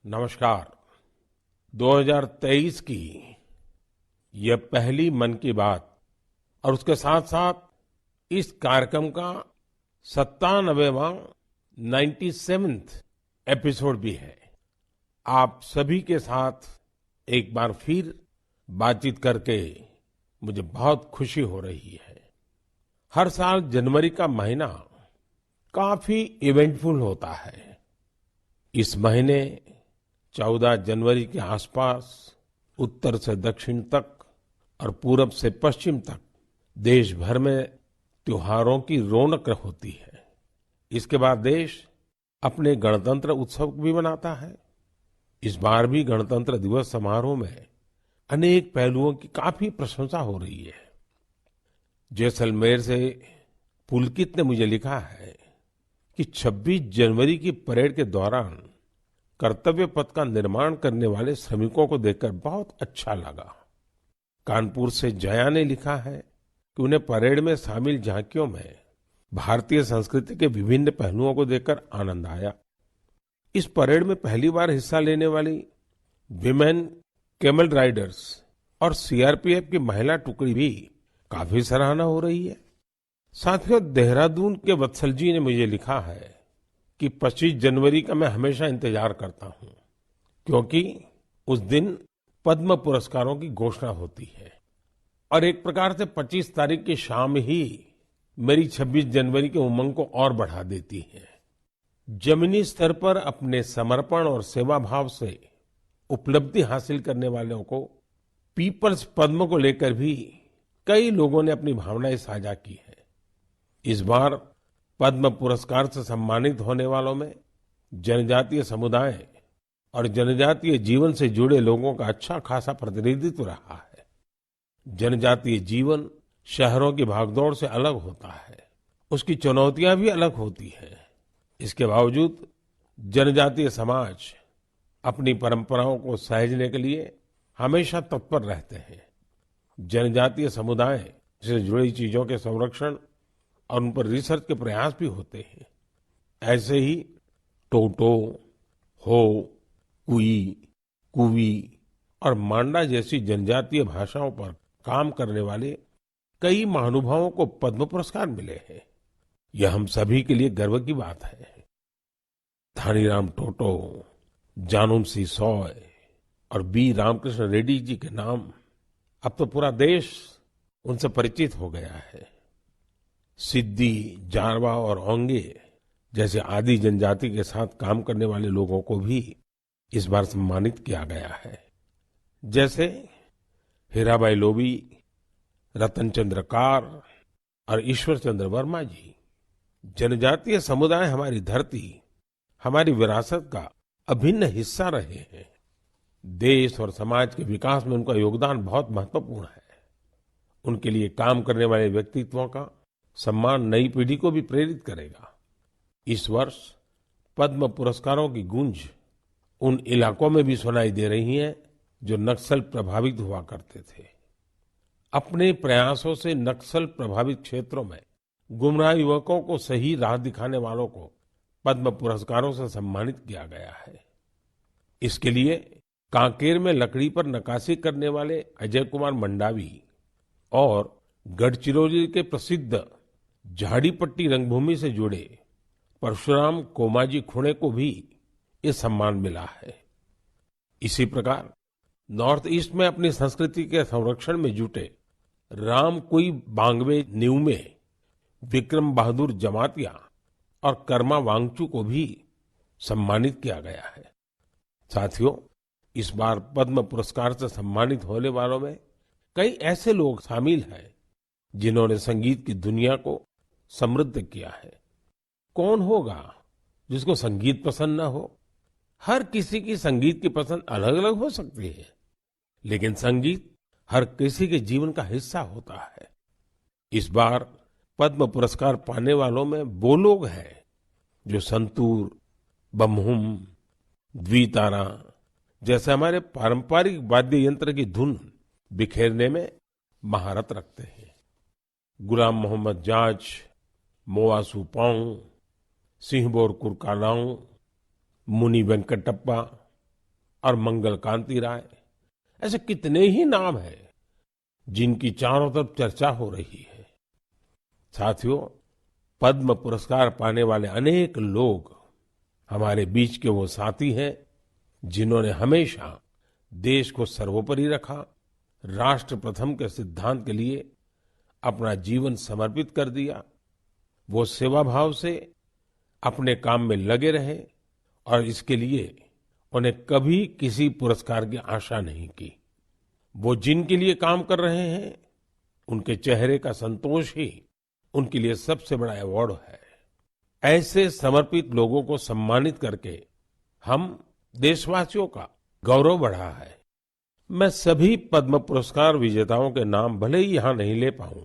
नमस्कार। 2023 की यह पहली मन की बात और उसके साथ साथ इस कार्यक्रम का 97वां 97th एपिसोड भी है। आप सभी के साथ एक बार फिर बातचीत करके मुझे बहुत खुशी हो रही है। हर साल जनवरी का महीना काफी इवेंटफुल होता है। इस महीने 14 जनवरी के आसपास उत्तर से दक्षिण तक और पूरब से पश्चिम तक देश भर में त्योहारों की रौनक होती है। इसके बाद देश अपने गणतंत्र उत्सव भी मनाता है। इस बार भी गणतंत्र दिवस समारोह में अनेक पहलुओं की काफी प्रशंसा हो रही है। जैसलमेर से पुलकित ने मुझे लिखा है कि 26 जनवरी की परेड के दौरान कर्तव्य पथ का निर्माण करने वाले श्रमिकों को देखकर बहुत अच्छा लगा। कानपुर से जया ने लिखा है कि उन्हें परेड में शामिल झांकियों में भारतीय संस्कृति के विभिन्न पहलुओं को देखकर आनंद आया। इस परेड में पहली बार हिस्सा लेने वाली विमेन कैमल राइडर्स और सीआरपीएफ की महिला टुकड़ी भी काफी सराहना हो रही है। साथियों, देहरादून के वत्सल जी ने मुझे लिखा है कि 25 जनवरी का मैं हमेशा इंतजार करता हूं, क्योंकि उस दिन पद्म पुरस्कारों की घोषणा होती है और एक प्रकार से 25 तारीख की शाम ही मेरी 26 जनवरी के उमंग को और बढ़ा देती है। जमीनी स्तर पर अपने समर्पण और सेवा भाव से उपलब्धि हासिल करने वालों को पीपल्स पद्म को लेकर भी कई लोगों ने अपनी भावनाएं साझा की है। इस बार पद्म पुरस्कार से सम्मानित होने वालों में जनजातीय समुदाय और जनजातीय जीवन से जुड़े लोगों का अच्छा खासा प्रतिनिधित्व रहा है। जनजातीय जीवन शहरों की भागदौड़ से अलग होता है, उसकी चुनौतियां भी अलग होती हैं। इसके बावजूद जनजातीय समाज अपनी परंपराओं को सहेजने के लिए हमेशा तत्पर रहते हैं। जनजातीय समुदाय से जुड़ी चीजों के संरक्षण और उन पर रिसर्च के प्रयास भी होते हैं। ऐसे ही टोटो, हो, कुई, कुवी और मांडा जैसी जनजातीय भाषाओं पर काम करने वाले कई महानुभावों को पद्म पुरस्कार मिले हैं। यह हम सभी के लिए गर्व की बात है। धानीराम टोटो, जानूमसी सॉय और बी रामकृष्ण रेड्डी जी के नाम अब तो पूरा देश उनसे परिचित हो गया है। सिद्दी, जारवा और ओंगे जैसे आदि जनजाति के साथ काम करने वाले लोगों को भी इस बार सम्मानित किया गया है। जैसे हीराबाई लोबी, रतन चंद्र कार और ईश्वर चंद्र वर्मा जी। जनजातीय समुदाय हमारी धरती, हमारी विरासत का अभिन्न हिस्सा रहे हैं। देश और समाज के विकास में उनका योगदान बहुत महत्वपूर्ण है। उनके लिए काम करने वाले व्यक्तित्वों का सम्मान नई पीढ़ी को भी प्रेरित करेगा। इस वर्ष पद्म पुरस्कारों की गूंज उन इलाकों में भी सुनाई दे रही है जो नक्सल प्रभावित हुआ करते थे। अपने प्रयासों से नक्सल प्रभावित क्षेत्रों में गुमराह युवकों को सही राह दिखाने वालों को पद्म पुरस्कारों से सम्मानित किया गया है। इसके लिए कांकेर में लकड़ी पर नक्काशी करने वाले अजय कुमार मंडावी और गढ़चिरौली के प्रसिद्ध झाड़ीपट्टी रंगभूमि से जुड़े परशुराम कोमाजी खुणे को भी ये सम्मान मिला है। इसी प्रकार नॉर्थ ईस्ट में अपनी संस्कृति के संरक्षण में जुटे राम कुई बांगवे न्यूमे, विक्रम बहादुर जमातिया और कर्मा वांगचू को भी सम्मानित किया गया है। साथियों, इस बार पद्म पुरस्कार से सम्मानित होने वालों में कई ऐसे लोग शामिल हैं जिन्होंने संगीत की दुनिया को समृद्ध किया है। कौन होगा जिसको संगीत पसंद न हो? हर किसी की संगीत की पसंद अलग अलग हो सकती है, लेकिन संगीत हर किसी के जीवन का हिस्सा होता है। इस बार पद्म पुरस्कार पाने वालों में वो लोग हैं जो संतूर, बम्हुम, द्वितारा जैसे हमारे पारंपरिक वाद्य यंत्र की धुन बिखेरने में महारत रखते हैं। गुलाम मोहम्मद जाज, मोवासू पांग, सिंहबोर कुरकालाऊ, मुनि वेंकटप्पा, और मंगल कांति राय, ऐसे कितने ही नाम हैं जिनकी चारों तरफ चर्चा हो रही है। साथियों, पद्म पुरस्कार पाने वाले अनेक लोग हमारे बीच के वो साथी हैं जिन्होंने हमेशा देश को सर्वोपरि रखा, राष्ट्र प्रथम के सिद्धांत के लिए अपना जीवन समर्पित कर दिया। वो सेवा भाव से अपने काम में लगे रहे और इसके लिए उन्हें कभी किसी पुरस्कार की आशा नहीं की। वो जिनके लिए काम कर रहे हैं, उनके चेहरे का संतोष ही उनके लिए सबसे बड़ा अवार्ड है। ऐसे समर्पित लोगों को सम्मानित करके हम देशवासियों का गौरव बढ़ा है। मैं सभी पद्म पुरस्कार विजेताओं के नाम भले ही यहां नहीं ले पाऊं,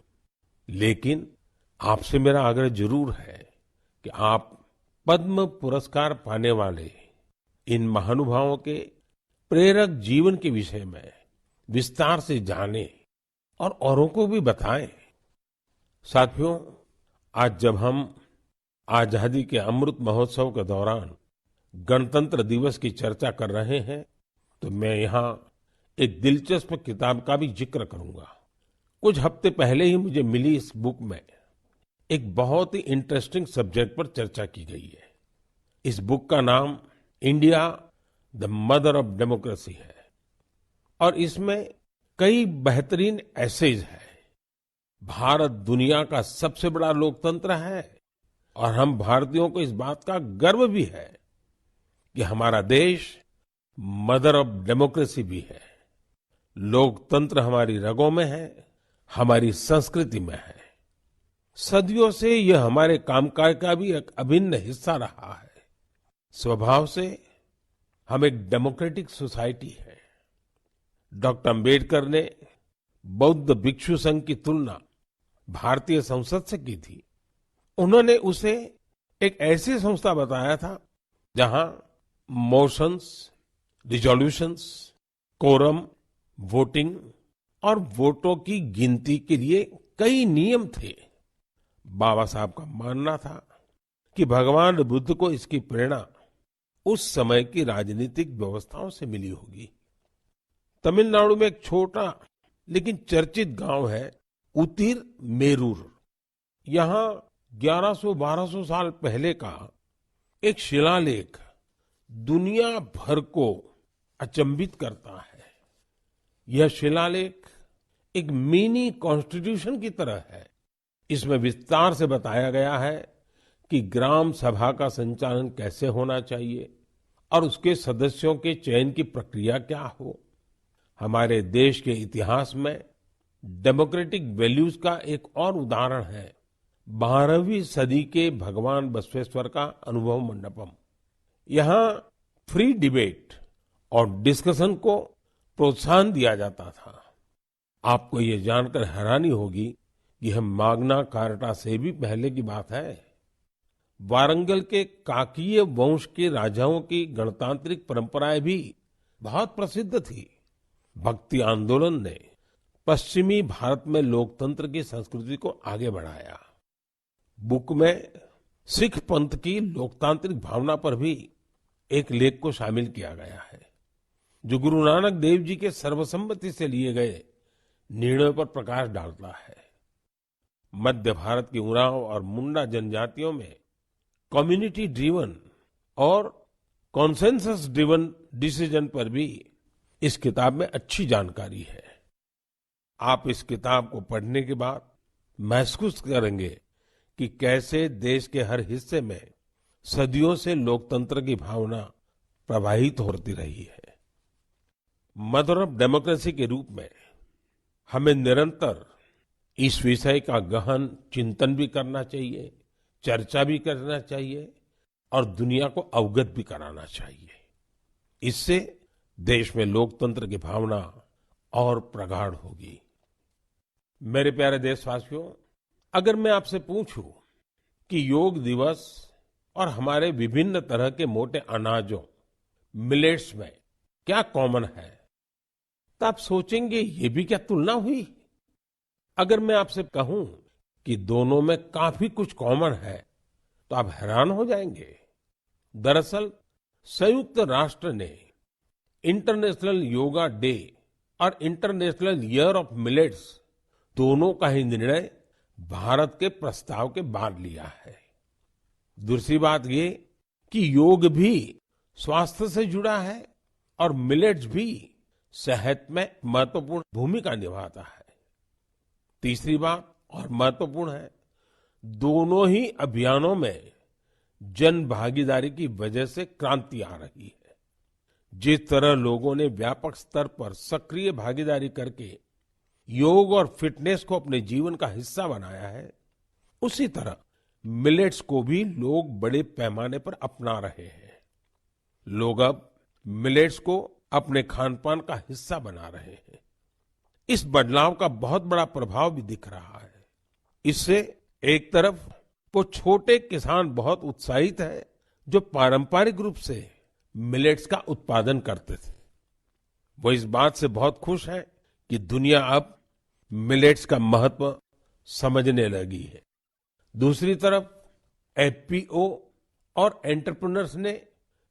लेकिन आपसे मेरा आग्रह जरूर है कि आप पद्म पुरस्कार पाने वाले इन महानुभावों के प्रेरक जीवन के विषय में विस्तार से जानें और औरों को भी बताएं। साथियों, आज जब हम आजादी के अमृत महोत्सव के दौरान गणतंत्र दिवस की चर्चा कर रहे हैं, तो मैं यहाँ एक दिलचस्प किताब का भी जिक्र करूंगा। कुछ हफ्ते पहले ही मुझे मिली इस बुक में एक बहुत ही इंटरेस्टिंग सब्जेक्ट पर चर्चा की गई है। इस बुक का नाम India the mother of democracy है और इसमें कई बेहतरीन एसेज है। भारत दुनिया का सबसे बड़ा लोकतंत्र है और हम भारतीयों को इस बात का गर्व भी है कि हमारा देश मदर ऑफ डेमोक्रेसी भी है। लोकतंत्र हमारी रगों में है, हमारी संस्कृति में है। सदियों से यह हमारे कामकाज का भी एक अभिन्न हिस्सा रहा है। स्वभाव से हम एक डेमोक्रेटिक सोसाइटी है। डॉक्टर अंबेडकर ने बौद्ध भिक्षु संघ की तुलना भारतीय संसद से की थी। उन्होंने उसे एक ऐसी संस्था बताया था जहां मोशंस, रिजोल्यूशंस, कोरम, वोटिंग और वोटों की गिनती के लिए कई नियम थे। बाबा साहब का मानना था कि भगवान बुद्ध को इसकी प्रेरणा उस समय की राजनीतिक व्यवस्थाओं से मिली होगी। तमिलनाडु में एक छोटा लेकिन चर्चित गांव है उतिर मेरूर। यहाँ 1100-1200 साल पहले का एक शिलालेख दुनिया भर को अचंभित करता है। यह शिलालेख एक मिनी कॉन्स्टिट्यूशन की तरह है। इसमें विस्तार से बताया गया है कि ग्राम सभा का संचालन कैसे होना चाहिए और उसके सदस्यों के चयन की प्रक्रिया क्या हो। हमारे देश के इतिहास में डेमोक्रेटिक वैल्यूज का एक और उदाहरण है 12वीं सदी के भगवान बसवेश्वर का अनुभव मंडपम। यहाँ फ्री डिबेट और डिस्कशन को प्रोत्साहन दिया जाता था। आपको ये जानकर हैरानी होगी कि यह माग्ना कार्टा से भी पहले की बात है। वारंगल के काकीय वंश के राजाओं की गणतांत्रिक परंपराएं भी बहुत प्रसिद्ध थी। भक्ति आंदोलन ने पश्चिमी भारत में लोकतंत्र की संस्कृति को आगे बढ़ाया। बुक में सिख पंथ की लोकतांत्रिक भावना पर भी एक लेख को शामिल किया गया है, जो गुरु नानक देव जी के सर्वसम्मति से लिए गए निर्णयों पर प्रकाश डालता है। मध्य भारत की उरांव और मुंडा जनजातियों में कम्युनिटी ड्रिवन और कॉन्सेंसस ड्रिवन डिसीजन पर भी इस किताब में अच्छी जानकारी है। आप इस किताब को पढ़ने के बाद महसूस करेंगे कि कैसे देश के हर हिस्से में सदियों से लोकतंत्र की भावना प्रवाहित होती रही है। मदर ऑफ डेमोक्रेसी के रूप में हमें निरंतर इस विषय का गहन चिंतन भी करना चाहिए, चर्चा भी करना चाहिए और दुनिया को अवगत भी कराना चाहिए। इससे देश में लोकतंत्र की भावना और प्रगाढ़ होगी। मेरे प्यारे देशवासियों, अगर मैं आपसे पूछूं कि योग दिवस और हमारे विभिन्न तरह के मोटे अनाजों मिलेट्स में क्या कॉमन है, तो आप सोचेंगे ये भी क्या तुलना हुई। अगर मैं आपसे कहूं कि दोनों में काफी कुछ कॉमन है तो आप हैरान हो जाएंगे। दरअसल संयुक्त राष्ट्र ने इंटरनेशनल योगा डे और इंटरनेशनल ईयर ऑफ मिलेट्स दोनों का ही निर्णय भारत के प्रस्ताव के बाद लिया है। दूसरी बात ये कि योग भी स्वास्थ्य से जुड़ा है और मिलेट्स भी सेहत में महत्वपूर्ण भूमिका निभाता है। तीसरी बात और महत्वपूर्ण है, दोनों ही अभियानों में जन भागीदारी की वजह से क्रांति आ रही है। जिस तरह लोगों ने व्यापक स्तर पर सक्रिय भागीदारी करके योग और फिटनेस को अपने जीवन का हिस्सा बनाया है, उसी तरह मिलेट्स को भी लोग बड़े पैमाने पर अपना रहे हैं। लोग अब मिलेट्स को अपने खानपान का हिस्सा बना रहे हैं। इस बदलाव का बहुत बड़ा प्रभाव भी दिख रहा है। इससे एक तरफ वो छोटे किसान बहुत उत्साहित हैं जो पारंपरिक रूप से मिलेट्स का उत्पादन करते थे। वो इस बात से बहुत खुश हैं कि दुनिया अब मिलेट्स का महत्व समझने लगी है। दूसरी तरफ एफपीओ और एंटरप्रेन्योर्स ने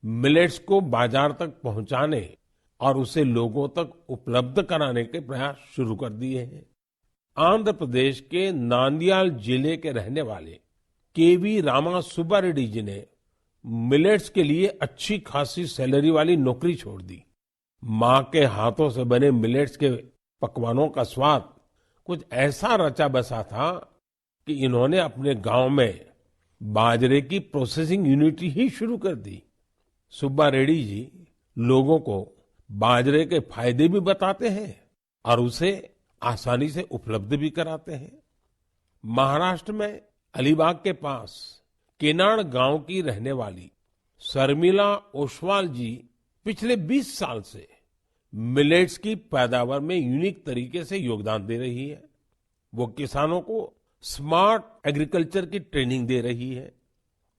मिलेट्स को बाजार तक पहुंचाने और उसे लोगों तक उपलब्ध कराने के प्रयास शुरू कर दिए हैं। आंध्र प्रदेश के नांदयाल जिले के रहने वाले केवी रामा सुब्बा रेड्डी जी ने मिलेट्स के लिए अच्छी खासी सैलरी वाली नौकरी छोड़ दी। माँ के हाथों से बने मिलेट्स के पकवानों का स्वाद कुछ ऐसा रचा बसा था कि इन्होंने अपने गांव में बाजरे की प्रोसेसिंग यूनिट ही शुरू कर दी। सुब्बा रेड्डी जी लोगों को बाजरे के फायदे भी बताते हैं और उसे आसानी से उपलब्ध भी कराते हैं। महाराष्ट्र में अलीबाग के पास केनाड गांव की रहने वाली शर्मिला ओसवाल जी पिछले 20 साल से मिलेट्स की पैदावार में यूनिक तरीके से योगदान दे रही है। वो किसानों को स्मार्ट एग्रीकल्चर की ट्रेनिंग दे रही है।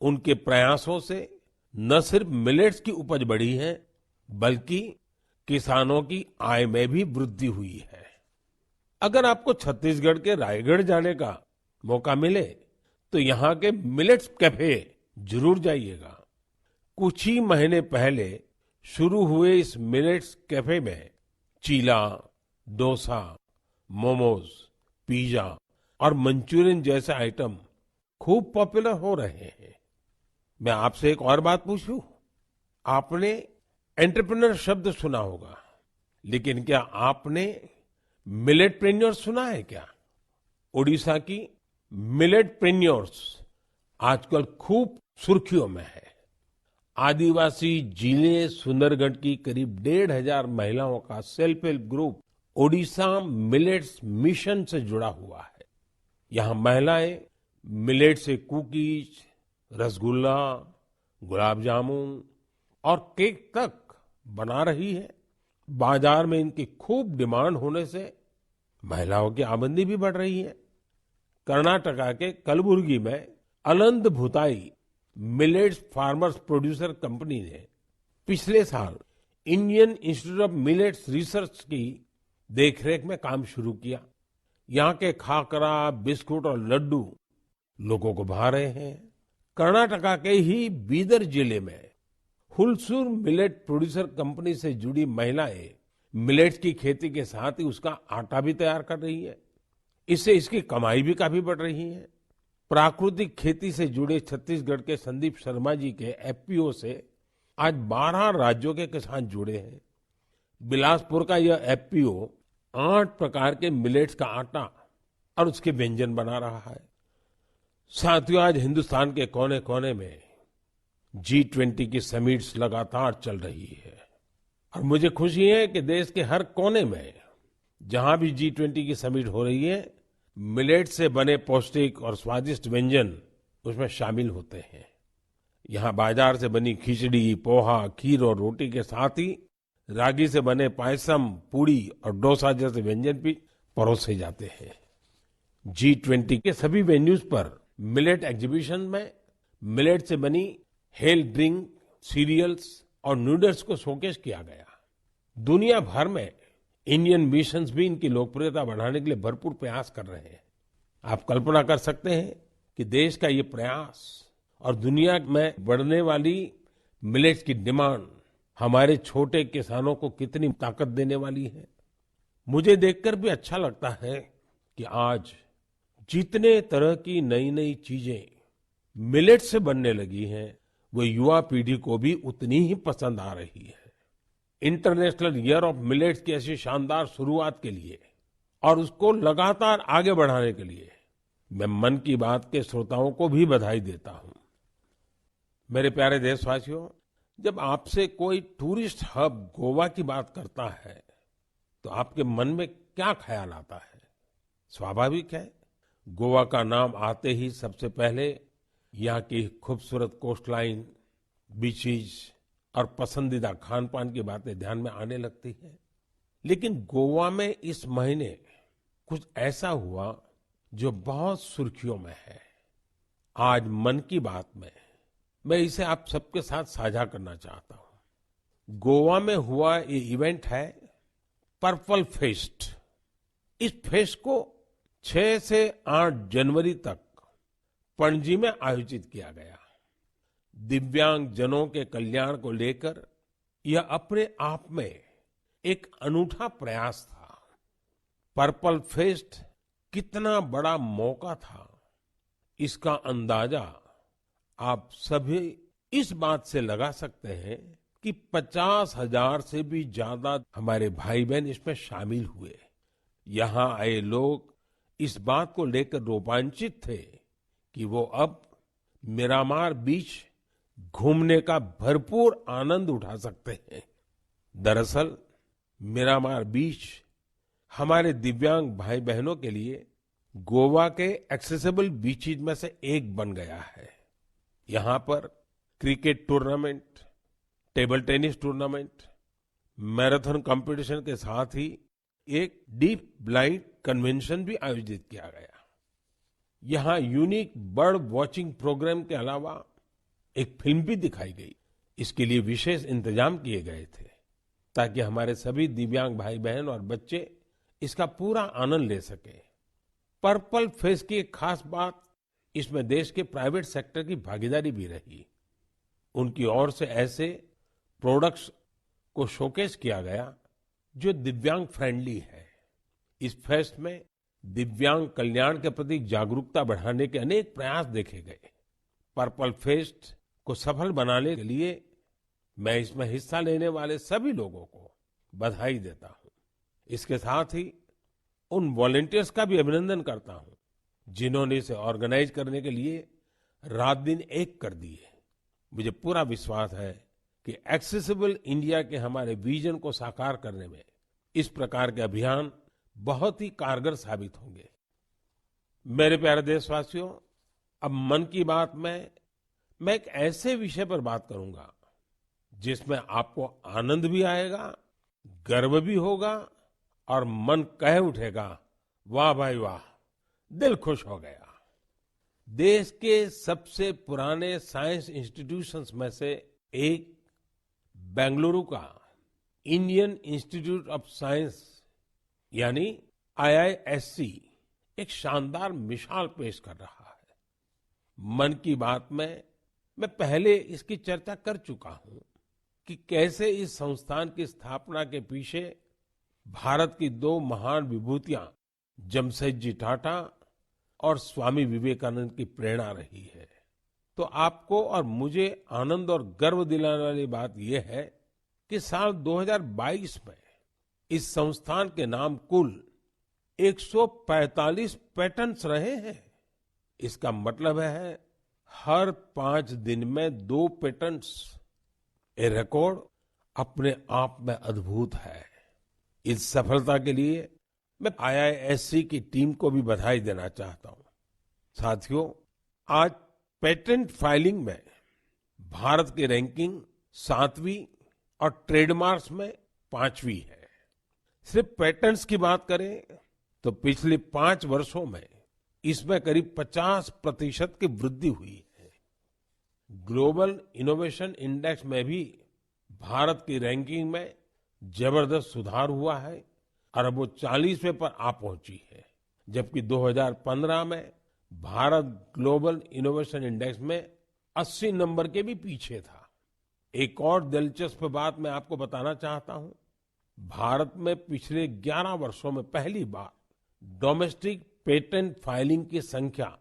उनके प्रयासों से न सिर्फ मिलेट्स की उपज बढ़ी है, बल्कि किसानों की आय में भी वृद्धि हुई है। अगर आपको छत्तीसगढ़ के रायगढ़ जाने का मौका मिले तो यहाँ के मिलेट्स कैफे जरूर जाइएगा। कुछ ही महीने पहले शुरू हुए इस मिलेट्स कैफे में चीला, डोसा, मोमोज, पिज्जा और मंचूरियन जैसे आइटम खूब पॉपुलर हो रहे हैं। मैं आपसे एक और बात पूछूं? आपने एंटरप्रेन्योर शब्द सुना होगा, लेकिन क्या आपने मिलेटप्रेन्योर सुना है क्या? ओडिशा की मिलेटप्रेन्योर्स आजकल खूब सुर्खियों में है। आदिवासी जिले सुंदरगढ़ की करीब 1,500 महिलाओं का self help group Odisha millets mission से जुड़ा हुआ है। यहाँ महिलाएं मिलेट से कुकीज, रसगुल्ला, गुलाब जामुन और केक तक बना रही है। बाजार में इनकी खूब डिमांड होने से महिलाओं की आमदनी भी बढ़ रही है। कर्नाटका के कलबुर्गी में Aland Bhutai millets farmers producer company ने पिछले साल Indian Institute of Millets Research की देखरेख में काम शुरू किया। यहाँ के खाकरा, बिस्कुट और लड्डू लोगों को भा रहे हैं। कर्नाटका के ही बीदर जिले में हुलसूर मिलेट प्रोड्यूसर कंपनी से जुड़ी महिलाएं मिलेट्स की खेती के साथ ही उसका आटा भी तैयार कर रही है। इससे इसकी कमाई भी काफी बढ़ रही है। प्राकृतिक खेती से जुड़े छत्तीसगढ़ के संदीप शर्मा जी के एफपीओ से आज 12 राज्यों के किसान जुड़े हैं। बिलासपुर का यह एफपीओ 8 प्रकार के मिलेट्स का आटा और उसके व्यंजन बना रहा है। साथियों, आज हिंदुस्तान के कोने कोने में G20 की समिट्स लगातार चल रही है और मुझे खुशी है कि देश के हर कोने में जहां भी G20 की समिट हो रही है, मिलेट से बने पौष्टिक और स्वादिष्ट व्यंजन उसमें शामिल होते हैं। यहाँ बाजार से बनी खिचड़ी, पोहा, खीर और रोटी के साथ ही रागी से बने पायसम, पूड़ी और डोसा जैसे व्यंजन भी परोसे जाते हैं। G20 के सभी वेन्यूज पर मिलेट एग्जीबिशन में मिलेट से बनी हेल्थ ड्रिंक, सीरियल्स और नूडल्स को शोकेस किया गया। दुनिया भर में इंडियन मिशंस भी इनकी लोकप्रियता बढ़ाने के लिए भरपूर प्रयास कर रहे हैं। आप कल्पना कर सकते हैं कि देश का ये प्रयास और दुनिया में बढ़ने वाली मिलेट्स की डिमांड हमारे छोटे किसानों को कितनी ताकत देने वाली है। मुझे देखकर भी अच्छा लगता है कि आज जितने तरह की नई नई चीजें मिलेट से बनने लगी हैं, वो युवा पीढ़ी को भी उतनी ही पसंद आ रही है। इंटरनेशनल ईयर ऑफ मिलेट्स की ऐसी शानदार शुरुआत के लिए और उसको लगातार आगे बढ़ाने के लिए मैं मन की बात के श्रोताओं को भी बधाई देता हूं। मेरे प्यारे देशवासियों, जब आपसे कोई टूरिस्ट हब गोवा की बात करता है तो आपके मन में क्या ख्याल आता है? स्वाभाविक है, गोवा का नाम आते ही सबसे पहले यहाँ की खूबसूरत कोस्टलाइन, बीचेस और पसंदीदा खान पान की बातें ध्यान में आने लगती हैं। लेकिन गोवा में इस महीने कुछ ऐसा हुआ जो बहुत सुर्खियों में है। आज मन की बात में मैं इसे आप सबके साथ साझा करना चाहता हूं। गोवा में हुआ ये इवेंट है पर्पल फेस्ट। इस फेस्ट को 6 से 8 जनवरी तक पणजी में आयोजित किया गया। दिव्यांग जनों के कल्याण को लेकर यह अपने आप में एक अनूठा प्रयास था। पर्पल फेस्ट कितना बड़ा मौका था, इसका अंदाजा आप सभी इस बात से लगा सकते हैं कि 50,000 से भी ज्यादा हमारे भाई बहन इसमें शामिल हुए। यहाँ आए लोग इस बात को लेकर रोमांचित थे कि वो अब मिरामार बीच घूमने का भरपूर आनंद उठा सकते हैं। दरअसल मिरामार बीच हमारे दिव्यांग भाई बहनों के लिए गोवा के एक्सेसिबल बीचेस में से एक बन गया है। यहाँ पर cricket tournament, table tennis tournament, marathon competition के साथ ही एक डीप ब्लाइंड कन्वेंशन भी आयोजित किया गया। यहाँ यूनिक बर्ड वॉचिंग प्रोग्राम के अलावा एक फिल्म भी दिखाई गई। इसके लिए विशेष इंतजाम किए गए थे ताकि हमारे सभी दिव्यांग भाई बहन और बच्चे इसका पूरा आनंद ले सके। पर्पल फेस्ट की एक खास बात, इसमें देश के प्राइवेट सेक्टर की भागीदारी भी रही। उनकी ओर से ऐसे प्रोडक्ट्स को शोकेस किया गया जो दिव्यांग फ्रेंडली है। इस फेस्ट में दिव्यांग कल्याण के प्रति जागरूकता बढ़ाने के अनेक प्रयास देखे गए। पर्पल फेस्ट को सफल बनाने के लिए मैं इसमें हिस्सा लेने वाले सभी लोगों को बधाई देता हूं। इसके साथ ही उन वॉलंटियर्स का भी अभिनंदन करता हूं जिन्होंने इसे ऑर्गेनाइज करने के लिए रात दिन एक कर दिए। मुझे पूरा विश्वास है कि एक्सेसिबल इंडिया के हमारे विजन को साकार करने में इस प्रकार के अभियान बहुत ही कारगर साबित होंगे। मेरे प्यारे देशवासियों, अब मन की बात में मैं एक ऐसे विषय पर बात करूंगा जिसमें आपको आनंद भी आएगा, गर्व भी होगा और मन कह उठेगा, वाह भाई वाह, दिल खुश हो गया। देश के सबसे पुराने साइंस इंस्टीट्यूशंस में से एक बेंगलुरु का इंडियन इंस्टीट्यूट ऑफ साइंस यानी IISc एक शानदार मिसाल पेश कर रहा है। मन की बात में मैं पहले इसकी चर्चा कर चुका हूं कि कैसे इस संस्थान की स्थापना के पीछे भारत की 2 महान विभूतियां जमशेदजी टाटा और स्वामी विवेकानंद की प्रेरणा रही है। तो आपको और मुझे आनंद और गर्व दिलाने वाली बात यह है कि साल 2022 में इस संस्थान के नाम कुल 145 पेटेंट्स रहे हैं। इसका मतलब है हर 5 दिन में 2 पेटेंट्स। ये रिकॉर्ड अपने आप में अद्भुत है। इस सफलता के लिए मैं IISc की टीम को भी बधाई देना चाहता हूं। साथियों, आज पेटेंट फाइलिंग में भारत की रैंकिंग 7वीं और ट्रेडमार्क्स में 5वीं है। सिर्फ पेटेंट्स की बात करें तो पिछले 5 वर्षों में इसमें करीब 50% की वृद्धि हुई है। ग्लोबल इनोवेशन इंडेक्स में भी भारत की रैंकिंग में जबरदस्त सुधार हुआ है और अब वो 40वें पर आ पहुंची है, जबकि 2015 में भारत ग्लोबल इनोवेशन इंडेक्स में 80 नंबर के भी पीछे था। एक और दिलचस्प बात मैं आपको बताना चाहता हूं। भारत में पिछले 11 वर्षों में पहली बार डोमेस्टिक पेटेंट फाइलिंग की संख्या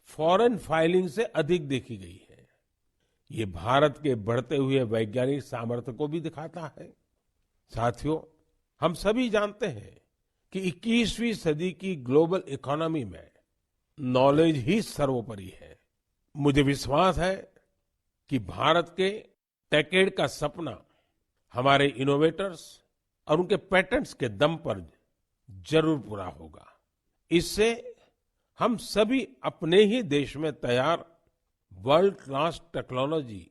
फॉरेन फाइलिंग से अधिक देखी गई है। ये भारत के बढ़ते हुए वैज्ञानिक सामर्थ्य को भी दिखाता है। साथियों, हम सभी जानते हैं कि 21वीं सदी की ग्लोबल इकोनॉमी में नॉलेज ही सर्वोपरि है। मुझे विश्वास है कि भारत के टेकेड का सपना हमारे इनोवेटर्स और उनके पेटेंट्स के दम पर जरूर पूरा होगा। इससे हम सभी अपने ही देश में तैयार वर्ल्ड क्लास टेक्नोलॉजी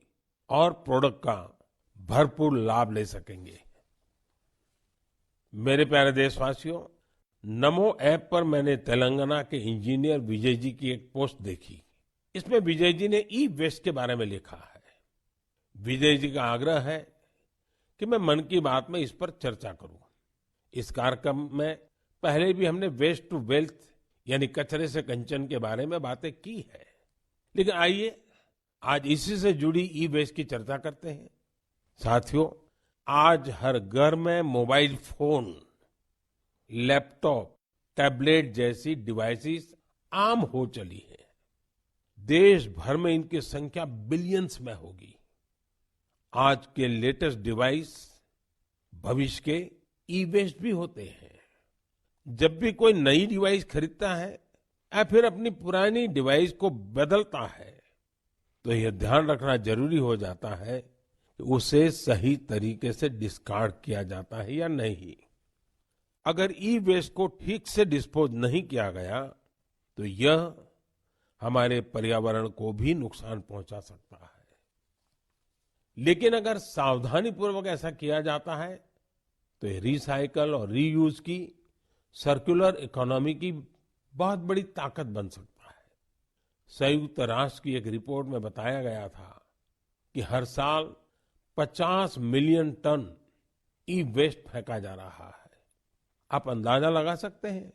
और प्रोडक्ट का भरपूर लाभ ले सकेंगे। मेरे प्यारे देशवासियों, नमो ऐप पर मैंने तेलंगाना के इंजीनियर विजय जी की एक पोस्ट देखी। इसमें विजय जी ने ई वेस्ट के बारे में लिखा है। विजय जी का आग्रह है कि मैं मन की बात में इस पर चर्चा करूं। इस कार्यक्रम में पहले भी हमने वेस्ट टू वेल्थ यानी कचरे से कंचन के बारे में बातें की है, लेकिन आइए आज इसी से जुड़ी ई वेस्ट की चर्चा करते हैं। साथियों, आज हर घर में मोबाइल फोन, लैपटॉप, टैबलेट जैसी डिवाइसेस आम हो चली है। देश भर में इनकी संख्या बिलियंस में होगी। आज के लेटेस्ट डिवाइस भविष्य के ई वेस्ट भी होते हैं। जब भी कोई नई डिवाइस खरीदता है या फिर अपनी पुरानी डिवाइस को बदलता है, तो यह ध्यान रखना जरूरी हो जाता है कि उसे सही तरीके से डिस्कार्ड किया जाता है या नहीं। अगर ई वेस्ट को ठीक से डिस्पोज नहीं किया गया तो यह हमारे पर्यावरण को भी नुकसान पहुंचा सकता है। लेकिन अगर सावधानी पूर्वक ऐसा किया जाता है तो ये रिसाइकल और रीयूज की सर्कुलर इकोनॉमी की बहुत बड़ी ताकत बन सकता है। संयुक्त राष्ट्र की एक रिपोर्ट में बताया गया था कि हर साल 50 मिलियन टन ई वेस्ट फेंका जा रहा है। आप अंदाजा लगा सकते हैं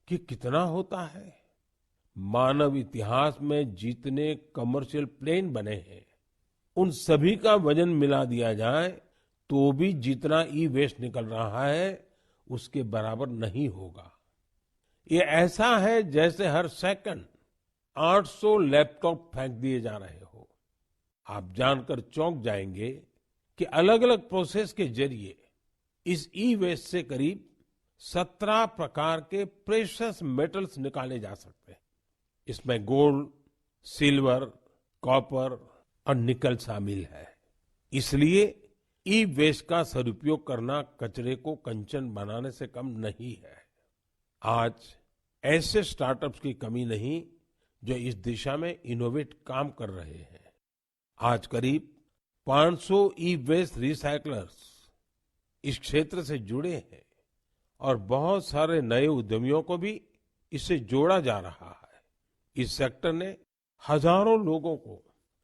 कि कितना होता है। मानव इतिहास में जितने कमर्शियल प्लेन बने हैं, उन सभी का वजन मिला दिया जाए तो भी जितना ई वेस्ट निकल रहा है उसके बराबर नहीं होगा। ये ऐसा है जैसे हर सेकंड 800 लैपटॉप फेंक दिए जा रहे हो। आप जानकर चौंक जाएंगे कि अलग अलग प्रोसेस के जरिए इस ई वेस्ट से करीब 17 प्रकार के प्रेशियस मेटल्स निकाले जा सकते हैं। इसमें गोल्ड, सिल्वर, कॉपर और निकल शामिल है। इसलिए ई वेस्ट का सदुपयोग करना कचरे को कंचन बनाने से कम नहीं है। आज ऐसे स्टार्टअप्स की कमी नहीं जो इस दिशा में इनोवेट काम कर रहे हैं। आज करीब 500 ई वेस्ट रिसाइकलर्स इस क्षेत्र से जुड़े हैं और बहुत सारे नए उद्यमियों को भी इससे जोड़ा जा रहा है। इस सेक्टर ने हजारों लोगों को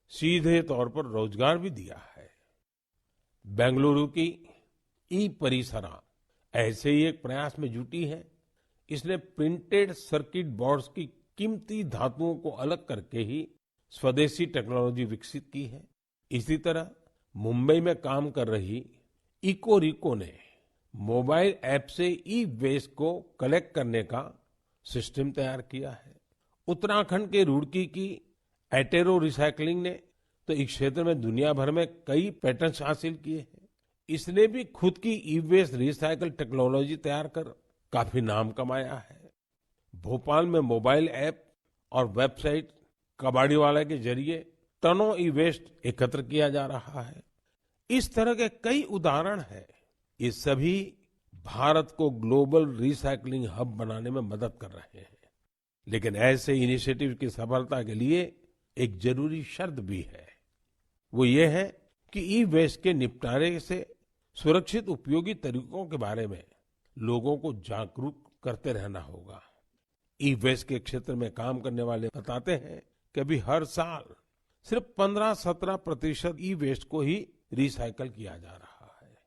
सीधे तौर पर रोजगार भी दिया है। बेंगलुरु की ई परिसरा ऐसे ही एक प्रयास में जुटी है। इसने प्रिंटेड सर्किट बोर्ड्स की कीमती धातुओं को अलग करके ही स्वदेशी टेक्नोलॉजी विकसित की है। इसी तरह मुंबई में काम कर रही इकोरिको ने मोबाइल ऐप से ई वेस्ट को कलेक्ट करने का सिस्टम तैयार किया है। उत्तराखंड के रुड़की की एटेरो रिसाइकलिंग ने तो इस क्षेत्र में दुनिया भर में कई पेटेंट्स हासिल किए हैं। इसने भी खुद की ई वेस्ट रिसाइकल टेक्नोलॉजी तैयार कर काफी नाम कमाया है। भोपाल में मोबाइल ऐप और वेबसाइट कबाड़ीवाला के जरिए टनों ई वेस्ट एकत्र किया जा रहा है। इस तरह के कई उदाहरण हैं। ये सभी भारत को ग्लोबल रिसाइकलिंग हब बनाने में मदद कर रहे हैं। लेकिन ऐसे इनिशिएटिव की सफलता के लिए एक जरूरी शर्त भी है। वो ये है कि ई वेस्ट के निपटारे से सुरक्षित उपयोगी तरीकों के बारे में लोगों को जागरूक करते रहना होगा। ई वेस्ट के क्षेत्र में काम करने वाले बताते हैं कि अभी हर साल सिर्फ 15-17% ई वेस्ट को ही रिसाइकल किया जा रहा है।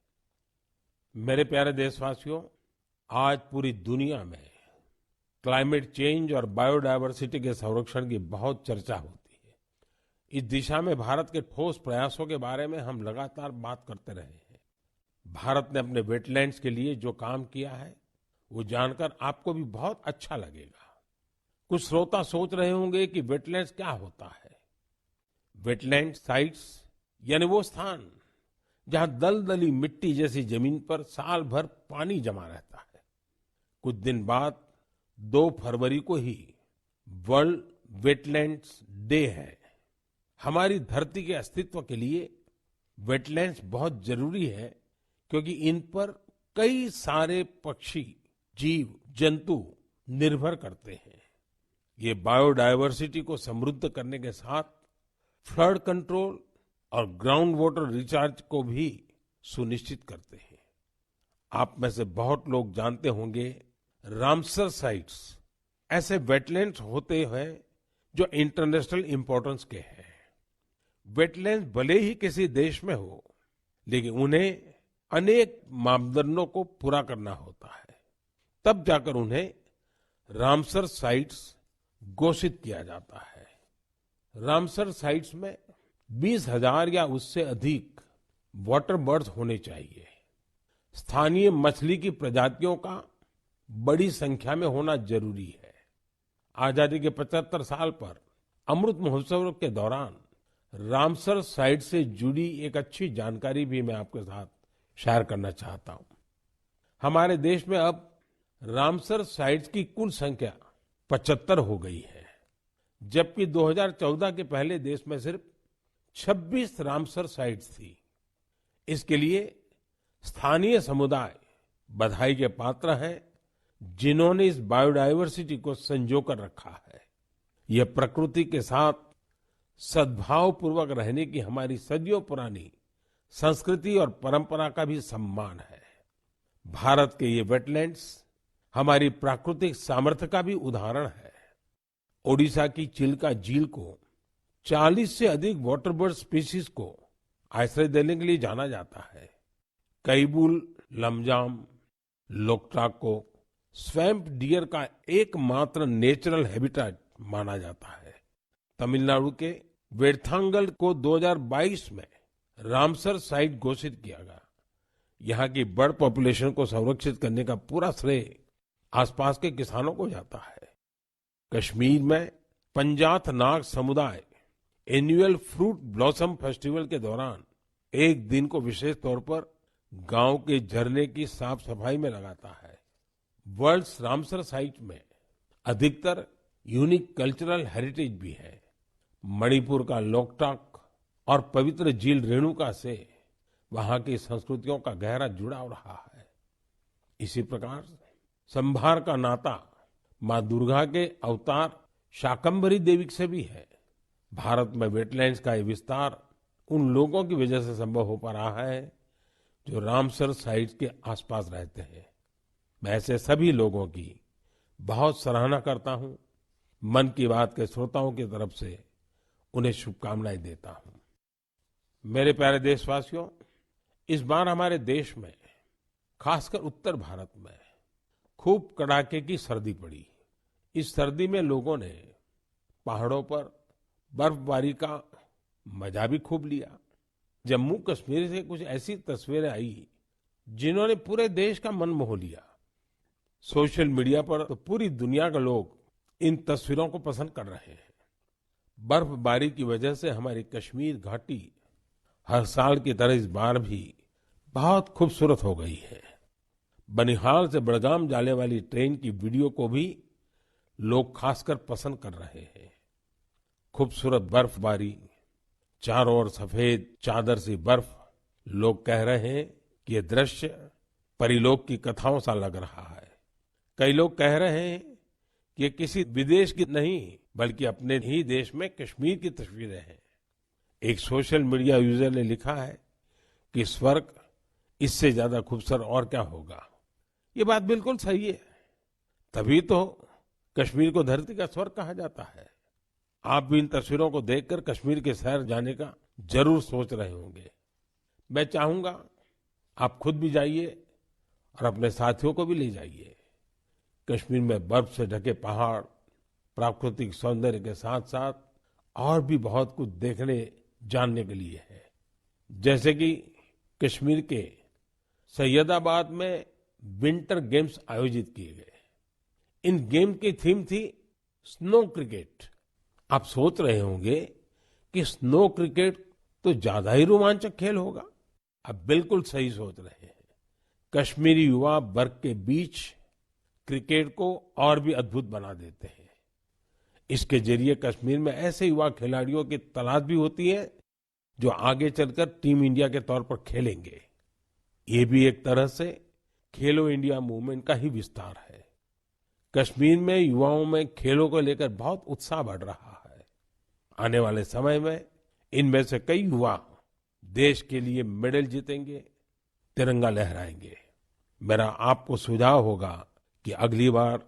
मेरे प्यारे देशवासियों, आज पूरी दुनिया में क्लाइमेट चेंज और बायोडायवर्सिटी के संरक्षण की बहुत चर्चा होती है। इस दिशा में भारत के ठोस प्रयासों के बारे में हम लगातार बात करते रहे हैं। भारत ने अपने वेटलैंड्स के लिए जो काम किया है, वो जानकर आपको भी बहुत अच्छा लगेगा। कुछ श्रोता सोच रहे होंगे कि वेटलैंड्स क्या होता है। वेटलैंड साइट्स यानी वो स्थान जहां दलदली मिट्टी जैसी जमीन पर साल भर पानी जमा रहता है। कुछ दिन बाद 2 फरवरी को ही वर्ल्ड वेटलैंड्स डे है। हमारी धरती के अस्तित्व के लिए वेटलैंड्स बहुत जरूरी है, क्योंकि इन पर कई सारे पक्षी, जीव, जंतु निर्भर करते हैं। ये बायोडायवर्सिटी को समृद्ध करने के साथ फ्लड कंट्रोल और ग्राउंड वाटर रिचार्ज को भी सुनिश्चित करते हैं। आप में से बहुत लोग जानते होंगे, रामसर साइट्स ऐसे वेटलैंड्स होते हैं जो इंटरनेशनल इंपॉर्टेंस के हैं। वेटलैंड्स भले ही किसी देश में हो, लेकिन उन्हें अनेक मापदंडों को पूरा करना होता है, तब जाकर उन्हें रामसर साइट्स घोषित किया जाता है। रामसर साइट्स में 20,000 या उससे अधिक वाटर बर्ड्स होने चाहिए। स्थानीय मछली की प्रजातियों का बड़ी संख्या में होना जरूरी है। आजादी के 75 साल पर अमृत महोत्सव के दौरान रामसर साइट से जुड़ी एक अच्छी जानकारी भी मैं आपके साथ शेयर करना चाहता हूं। हमारे देश में अब रामसर साइट्स की कुल संख्या 75 हो गई है, जबकि 2014 के पहले देश में सिर्फ 26 रामसर साइट्स थी। इसके लिए स्थानीय समुदाय बधाई के पात्र हैं, जिन्होंने इस बायोडायवर्सिटी को संजो कर रखा है। यह प्रकृति के साथ सद्भाव पूर्वक रहने की हमारी सदियों पुरानी संस्कृति और परंपरा का भी सम्मान है। भारत के ये वेटलैंड्स हमारी प्राकृतिक सामर्थ्य का भी उदाहरण है। ओडिशा की चिल्का झील को 40 से अधिक वाटर बर्ड स्पीशीज को आश्रय देने के लिए जाना जाता है। कैबुल लमजाम लोकटाक को स्वैम्प डियर का एकमात्र नेचुरल हैबिटेट माना जाता है। तमिलनाडु के वेर्थांगल को 2022 में रामसर साइट घोषित किया गया। यहाँ की बर्ड पॉपुलेशन को संरक्षित करने का पूरा श्रेय आसपास के किसानों को जाता है। कश्मीर में पंजाथ नाग समुदाय एनुअल फ्रूट ब्लॉसम फेस्टिवल के दौरान एक दिन को विशेष तौर पर गांव के झरने की साफ सफाई में लगाता है। वर्ल्ड रामसर साइट में अधिकतर यूनिक कल्चरल हेरिटेज भी है। मणिपुर का लोकटाक और पवित्र झील रेणुका से वहां की संस्कृतियों का गहरा जुड़ाव रहा है। इसी प्रकार संभार का नाता मां दुर्गा के अवतार शाकंभरी देवी से भी है। भारत में वेटलैंड्स का ये विस्तार उन लोगों की वजह से संभव हो पा रहा है जो रामसर साइट्स के आसपास रहते हैं। मैं ऐसे सभी लोगों की बहुत सराहना करता हूं। मन की बात के श्रोताओं की तरफ से उन्हें शुभकामनाएं देता हूं। मेरे प्यारे देशवासियों, इस बार हमारे देश में, खासकर उत्तर भारत में खूब कड़ाके की सर्दी पड़ी। इस सर्दी में लोगों ने पहाड़ों पर बर्फबारी का मजा भी खूब लिया। जम्मू कश्मीर से कुछ ऐसी तस्वीरें आई जिन्होंने पूरे देश का मन मोह लिया। सोशल मीडिया पर तो पूरी दुनिया के लोग इन तस्वीरों को पसंद कर रहे हैं। बर्फबारी की वजह से हमारी कश्मीर घाटी हर साल की तरह इस बार भी बहुत खूबसूरत हो गई है। बनिहाल से बड़गाम जाने वाली ट्रेन की वीडियो को भी लोग खासकर पसंद कर रहे हैं। खूबसूरत बर्फबारी, चारों ओर सफेद चादर सी बर्फ। लोग कह रहे हैं कि ये दृश्य परिलोक की कथाओं सा लग रहा है। कई लोग कह रहे हैं कि ये किसी विदेश की नहीं बल्कि अपने ही देश में कश्मीर की तस्वीरें हैं। एक सोशल मीडिया यूजर ने लिखा है कि स्वर्ग इससे ज्यादा खूबसूरत और क्या होगा। ये बात बिल्कुल सही है। तभी तो कश्मीर को धरती का स्वर्ग कहा जाता है। आप भी इन तस्वीरों को देखकर कश्मीर के शहर जाने का जरूर सोच रहे होंगे। मैं चाहूंगा आप खुद भी जाइए और अपने साथियों को भी ले जाइए। कश्मीर में बर्फ से ढके पहाड़, प्राकृतिक सौंदर्य के साथ साथ और भी बहुत कुछ देखने जानने के लिए है। जैसे कि कश्मीर के सैयदाबाद में विंटर गेम्स आयोजित किए गए। इन गेम की थीम थी स्नो क्रिकेट। आप सोच रहे होंगे कि स्नो क्रिकेट तो ज्यादा ही रोमांचक खेल होगा। आप बिल्कुल सही सोच रहे हैं। कश्मीरी युवा बर्फ के बीच क्रिकेट को और भी अद्भुत बना देते हैं। इसके जरिए कश्मीर में ऐसे युवा खिलाड़ियों की तलाश भी होती है जो आगे चलकर टीम इंडिया के तौर पर खेलेंगे। ये भी एक तरह से खेलो इंडिया मूवमेंट का ही विस्तार है। कश्मीर में युवाओं में खेलों को लेकर बहुत उत्साह बढ़ रहा है। आने वाले समय में इनमें से कई युवा देश के लिए मेडल जीतेंगे, तिरंगा लहराएंगे। मेरा आपको सुझाव होगा कि अगली बार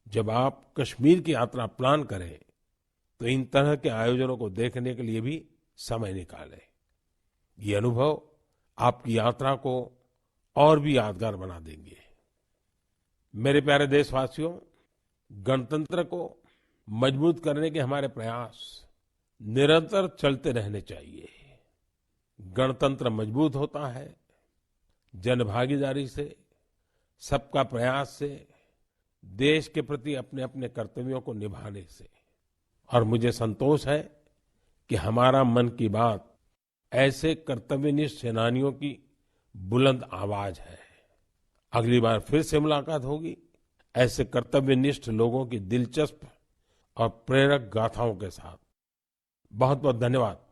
जब आप कश्मीर की यात्रा प्लान करें तो इन तरह के आयोजनों को देखने के लिए भी समय निकालें। ये अनुभव आपकी यात्रा को और भी यादगार बना देंगे। मेरे प्यारे देशवासियों, गणतंत्र को मजबूत करने के हमारे प्रयास निरंतर चलते रहने चाहिए। गणतंत्र मजबूत होता है जनभागीदारी से, सबका प्रयास से, देश के प्रति अपने अपने कर्तव्यों को निभाने से। और मुझे संतोष है कि हमारा मन की बात ऐसे कर्तव्यनिष्ठ सेनानियों की बुलंद आवाज है। अगली बार फिर से मुलाकात होगी ऐसे कर्तव्यनिष्ठ लोगों की दिलचस्प और प्रेरक गाथाओं के साथ। बहुत बहुत धन्यवाद।